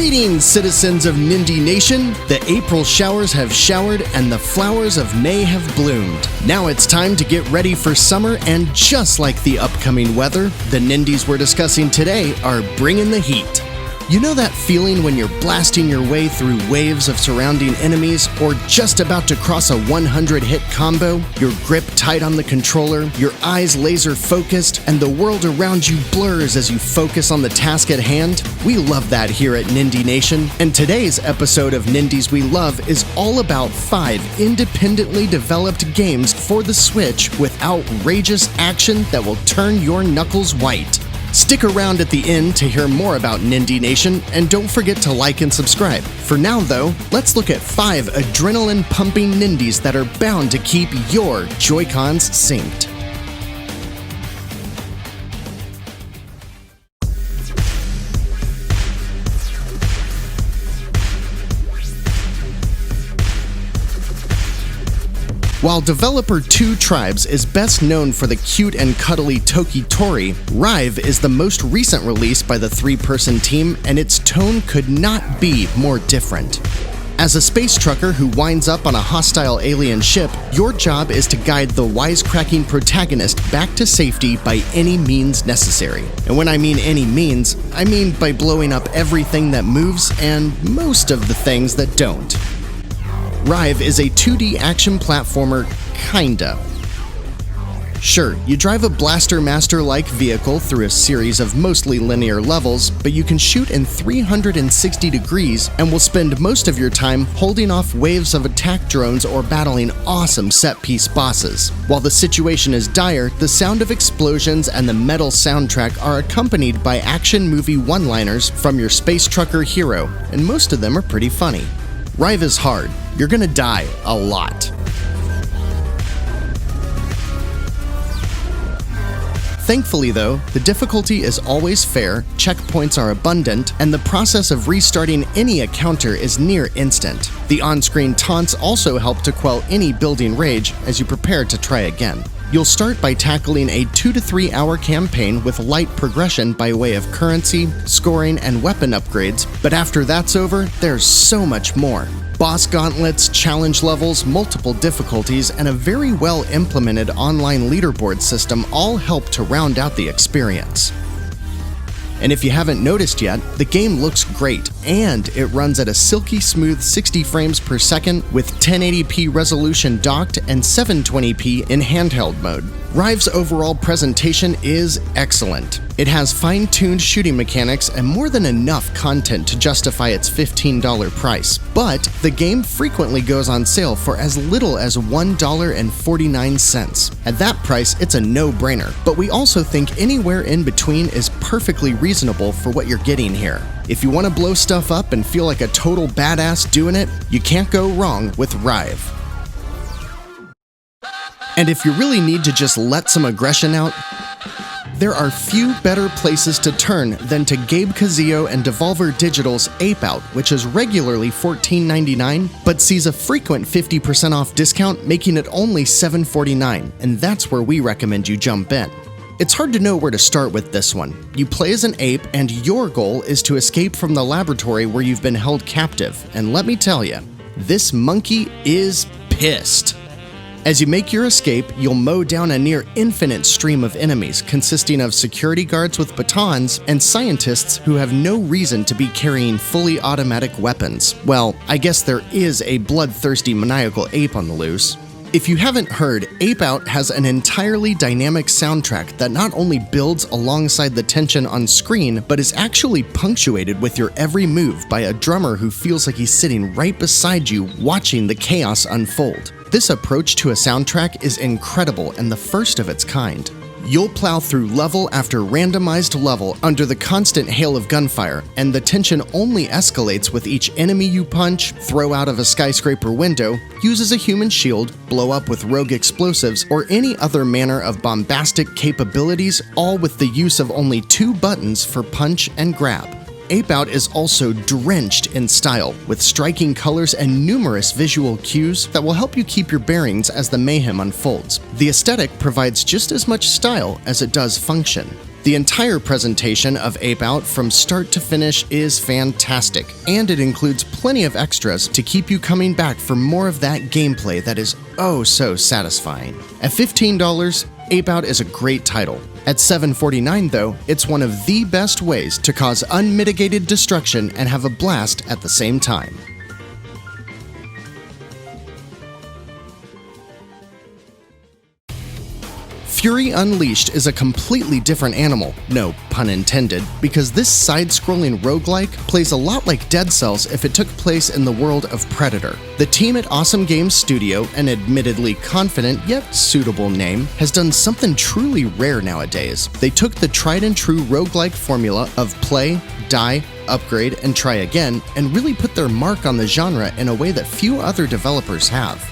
Greetings, citizens of Nindie Nation! The April showers have showered and the flowers of May have bloomed. Now it's time to get ready for summer, and just like the upcoming weather, the Nindies we're discussing today are bringing the heat. You know that feeling when you're blasting your way through waves of surrounding enemies, or just about to cross a 100-hit combo, your grip tight on the controller, your eyes laser focused, and the world around you blurs as you focus on the task at hand? We love that here at Nindie Nation, and today's episode of Nindies We Love is all about 5 independently developed games for the Switch with outrageous action that will turn your knuckles white. Stick around at the end to hear more about Nindie Nation, and don't forget to like and subscribe. For now, though, let's look at 5 adrenaline-pumping Nindies that are bound to keep your Joy-Cons synced. While developer Two Tribes is best known for the cute and cuddly Toki Tori, Rive is the most recent release by the 3-person team, and its tone could not be more different. As a space trucker who winds up on a hostile alien ship, your job is to guide the wisecracking protagonist back to safety by any means necessary. And when I mean any means, I mean by blowing up everything that moves and most of the things that don't. Rive is a 2D action platformer, kinda. Sure, you drive a Blaster Master-like vehicle through a series of mostly linear levels, but you can shoot in 360 degrees and will spend most of your time holding off waves of attack drones or battling awesome set-piece bosses. While the situation is dire, the sound of explosions and the metal soundtrack are accompanied by action movie one-liners from your space trucker hero, and most of them are pretty funny. Rive is hard. You're gonna die a lot. Thankfully though, the difficulty is always fair, checkpoints are abundant, and the process of restarting any encounter is near instant. The on-screen taunts also help to quell any building rage as you prepare to try again. You'll start by tackling a 2 to 3 hour campaign with light progression by way of currency, scoring, and weapon upgrades, but after that's over, there's so much more. Boss gauntlets, challenge levels, multiple difficulties, and a very well implemented online leaderboard system all help to round out the experience. And if you haven't noticed yet, the game looks great, and it runs at a silky smooth 60 frames per second with 1080p resolution docked and 720p in handheld mode. Rive's overall presentation is excellent. It has fine-tuned shooting mechanics and more than enough content to justify its $15 price, but the game frequently goes on sale for as little as $1.49. At that price, it's a no-brainer, but we also think anywhere in between is perfectly reasonable for what you're getting here. If you want to blow stuff up and feel like a total badass doing it, you can't go wrong with Rive. And if you really need to just let some aggression out, there are few better places to turn than to Gabe Kazio and Devolver Digital's Ape Out, which is regularly $14.99, but sees a frequent 50% off discount, making it only $7.49, and that's where we recommend you jump in. It's hard to know where to start with this one. You play as an ape, and your goal is to escape from the laboratory where you've been held captive, and let me tell you, this monkey is pissed. As you make your escape, you'll mow down a near infinite stream of enemies consisting of security guards with batons and scientists who have no reason to be carrying fully automatic weapons. Well, I guess there is a bloodthirsty maniacal ape on the loose. If you haven't heard, Ape Out has an entirely dynamic soundtrack that not only builds alongside the tension on screen, but is actually punctuated with your every move by a drummer who feels like he's sitting right beside you watching the chaos unfold. This approach to a soundtrack is incredible and the first of its kind. You'll plow through level after randomized level under the constant hail of gunfire, and the tension only escalates with each enemy you punch, throw out of a skyscraper window, use as a human shield, blow up with rogue explosives, or any other manner of bombastic capabilities, all with the use of only 2 buttons for punch and grab. Ape Out is also drenched in style, with striking colors and numerous visual cues that will help you keep your bearings as the mayhem unfolds. The aesthetic provides just as much style as it does function. The entire presentation of Ape Out from start to finish is fantastic, and it includes plenty of extras to keep you coming back for more of that gameplay that is oh so satisfying. At $15, Ape Out is a great title. At $7.49 though, it's one of the best ways to cause unmitigated destruction and have a blast at the same time. Fury Unleashed is a completely different animal, no pun intended, because this side-scrolling roguelike plays a lot like Dead Cells if it took place in the world of Predator. The team at Awesome Games Studio, an admittedly confident yet suitable name, has done something truly rare nowadays. They took the tried-and-true roguelike formula of play, die, upgrade, and try again, and really put their mark on the genre in a way that few other developers have.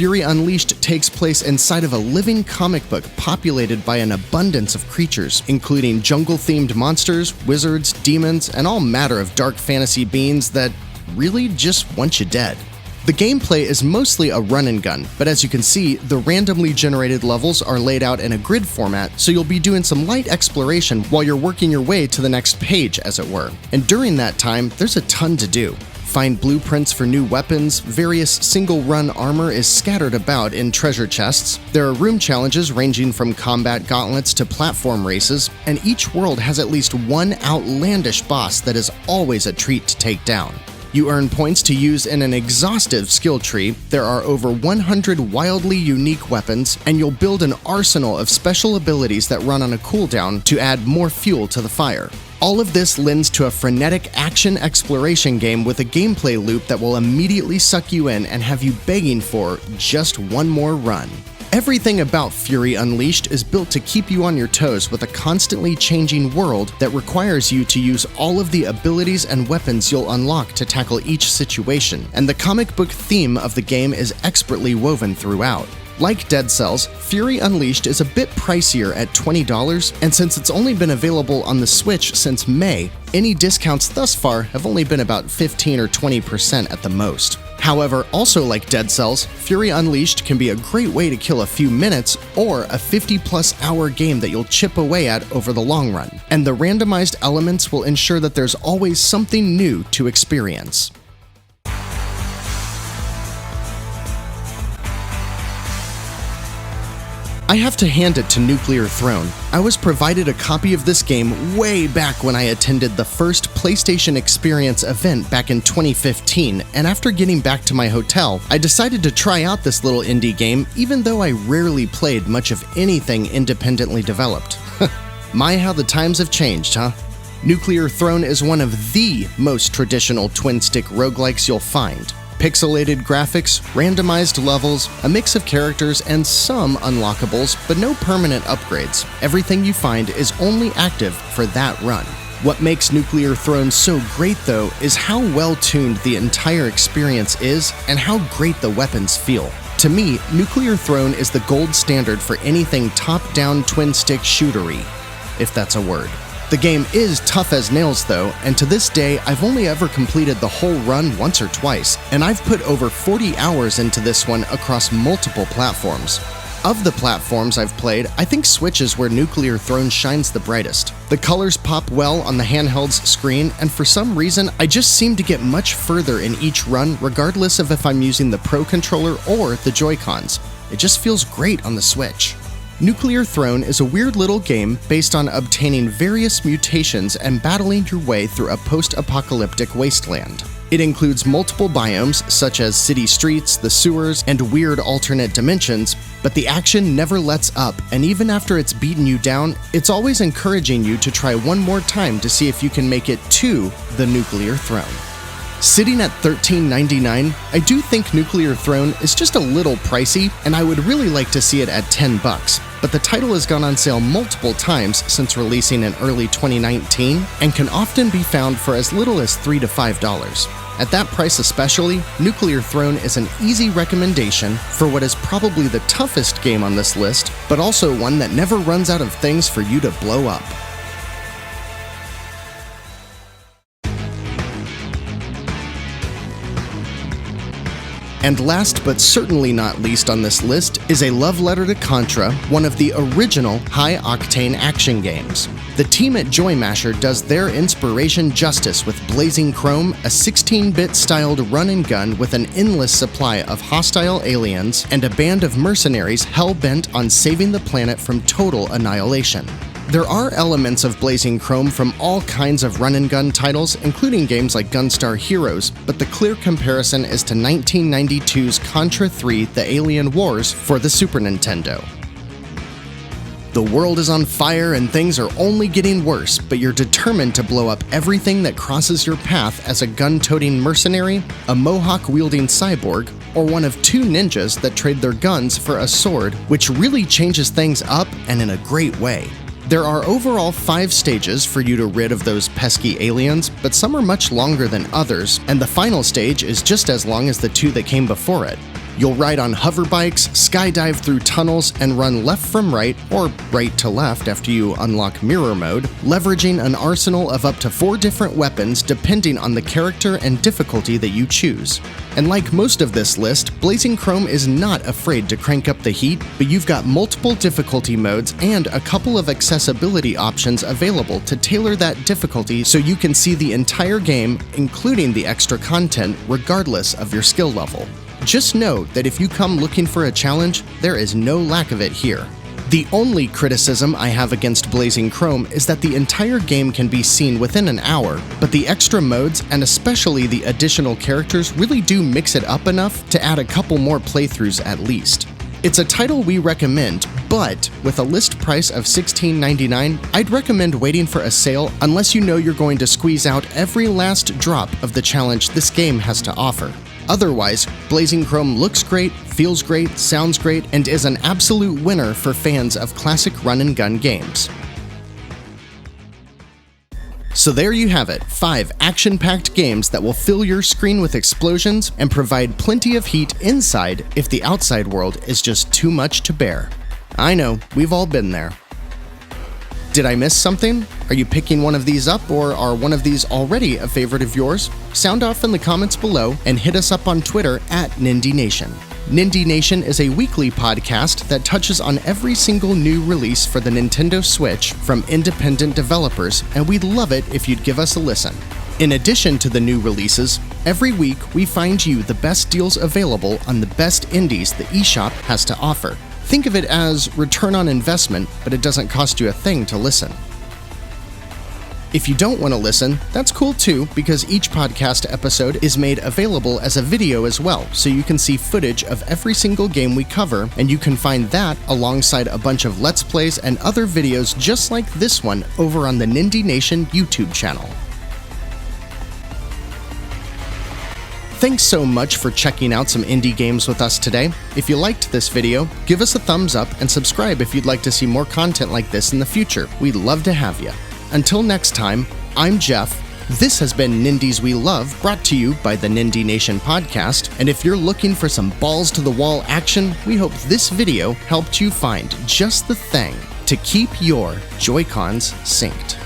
Fury Unleashed takes place inside of a living comic book populated by an abundance of creatures, including jungle-themed monsters, wizards, demons, and all matter of dark fantasy beings that really just want you dead. The gameplay is mostly a run and gun, but as you can see, the randomly generated levels are laid out in a grid format, so you'll be doing some light exploration while you're working your way to the next page, as it were. And during that time, there's a ton to do. Find blueprints for new weapons, various single-run armor is scattered about in treasure chests, there are room challenges ranging from combat gauntlets to platform races, and each world has at least one outlandish boss that is always a treat to take down. You earn points to use in an exhaustive skill tree, there are over 100 wildly unique weapons, and you'll build an arsenal of special abilities that run on a cooldown to add more fuel to the fire. All of this lends to a frenetic action exploration game with a gameplay loop that will immediately suck you in and have you begging for just one more run. Everything about Fury Unleashed is built to keep you on your toes with a constantly changing world that requires you to use all of the abilities and weapons you'll unlock to tackle each situation, and the comic book theme of the game is expertly woven throughout. Like Dead Cells, Fury Unleashed is a bit pricier at $20, and since it's only been available on the Switch since May, any discounts thus far have only been about 15 or 20% at the most. However, also like Dead Cells, Fury Unleashed can be a great way to kill a few minutes or a 50-plus hour game that you'll chip away at over the long run, and the randomized elements will ensure that there's always something new to experience. I have to hand it to Nuclear Throne. I was provided a copy of this game way back when I attended the first PlayStation Experience event back in 2015, and after getting back to my hotel, I decided to try out this little indie game even though I rarely played much of anything independently developed. My, how the times have changed, huh? Nuclear Throne is one of the most traditional twin-stick roguelikes you'll find. Pixelated graphics, randomized levels, a mix of characters, and some unlockables, but no permanent upgrades. Everything you find is only active for that run. What makes Nuclear Throne so great though is how well tuned the entire experience is and how great the weapons feel. To me, Nuclear Throne is the gold standard for anything top-down twin-stick shootery, if that's a word. The game is tough as nails though, and to this day I've only ever completed the whole run once or twice, and I've put over 40 hours into this one across multiple platforms. Of the platforms I've played, I think Switch is where Nuclear Throne shines the brightest. The colors pop well on the handheld's screen, and for some reason I just seem to get much further in each run regardless of if I'm using the Pro Controller or the Joy-Cons. It just feels great on the Switch. Nuclear Throne is a weird little game based on obtaining various mutations and battling your way through a post-apocalyptic wasteland. It includes multiple biomes, such as city streets, the sewers, and weird alternate dimensions, but the action never lets up, and even after it's beaten you down, it's always encouraging you to try one more time to see if you can make it to the Nuclear Throne. Sitting at $13.99, I do think Nuclear Throne is just a little pricey, and I would really like to see it at $10, but the title has gone on sale multiple times since releasing in early 2019, and can often be found for as little as $3 to $5. At that price especially, Nuclear Throne is an easy recommendation for what is probably the toughest game on this list, but also one that never runs out of things for you to blow up. And last but certainly not least on this list is a love letter to Contra, one of the original high-octane action games. The team at Joy Masher does their inspiration justice with Blazing Chrome, a 16-bit styled run-and-gun with an endless supply of hostile aliens and a band of mercenaries hell-bent on saving the planet from total annihilation. There are elements of Blazing Chrome from all kinds of run-and-gun titles, including games like Gunstar Heroes, but the clear comparison is to 1992's Contra 3: The Alien Wars for the Super Nintendo. The world is on fire and things are only getting worse, but you're determined to blow up everything that crosses your path as a gun-toting mercenary, a mohawk-wielding cyborg, or one of two ninjas that trade their guns for a sword, which really changes things up and in a great way. There are overall 5 stages for you to rid of those pesky aliens, but some are much longer than others, and the final stage is just as long as the 2 that came before it. You'll ride on hover bikes, skydive through tunnels, and run left from right, or right to left after you unlock mirror mode, leveraging an arsenal of up to 4 different weapons depending on the character and difficulty that you choose. And like most of this list, Blazing Chrome is not afraid to crank up the heat, but you've got multiple difficulty modes and a couple of accessibility options available to tailor that difficulty so you can see the entire game, including the extra content, regardless of your skill level. Just know that if you come looking for a challenge, there is no lack of it here. The only criticism I have against Blazing Chrome is that the entire game can be seen within an hour, but the extra modes, and especially the additional characters, really do mix it up enough to add a couple more playthroughs at least. It's a title we recommend, but with a list price of $16.99, I'd recommend waiting for a sale unless you know you're going to squeeze out every last drop of the challenge this game has to offer. Otherwise, Blazing Chrome looks great, feels great, sounds great, and is an absolute winner for fans of classic run-and-gun games. So there you have it, 5 action-packed games that will fill your screen with explosions and provide plenty of heat inside if the outside world is just too much to bear. I know, we've all been there. Did I miss something? Are you picking one of these up, or are one of these already a favorite of yours? Sound off in the comments below and hit us up on Twitter at Nindie Nation. Nindie Nation is a weekly podcast that touches on every single new release for the Nintendo Switch from independent developers, and we'd love it if you'd give us a listen. In addition to the new releases, every week we find you the best deals available on the best indies the eShop has to offer. Think of it as return on investment, but it doesn't cost you a thing to listen. If you don't want to listen, that's cool too, because each podcast episode is made available as a video as well, so you can see footage of every single game we cover, and you can find that alongside a bunch of Let's Plays and other videos just like this one over on the Nindie Nation YouTube channel. Thanks so much for checking out some indie games with us today. If you liked this video, give us a thumbs up and subscribe if you'd like to see more content like this in the future. We'd love to have you. Until next time, I'm Jeff. This has been Nindies We Love, brought to you by the Nindie Nation Podcast. And if you're looking for some balls-to-the-wall action, we hope this video helped you find just the thing to keep your Joy-Cons synced.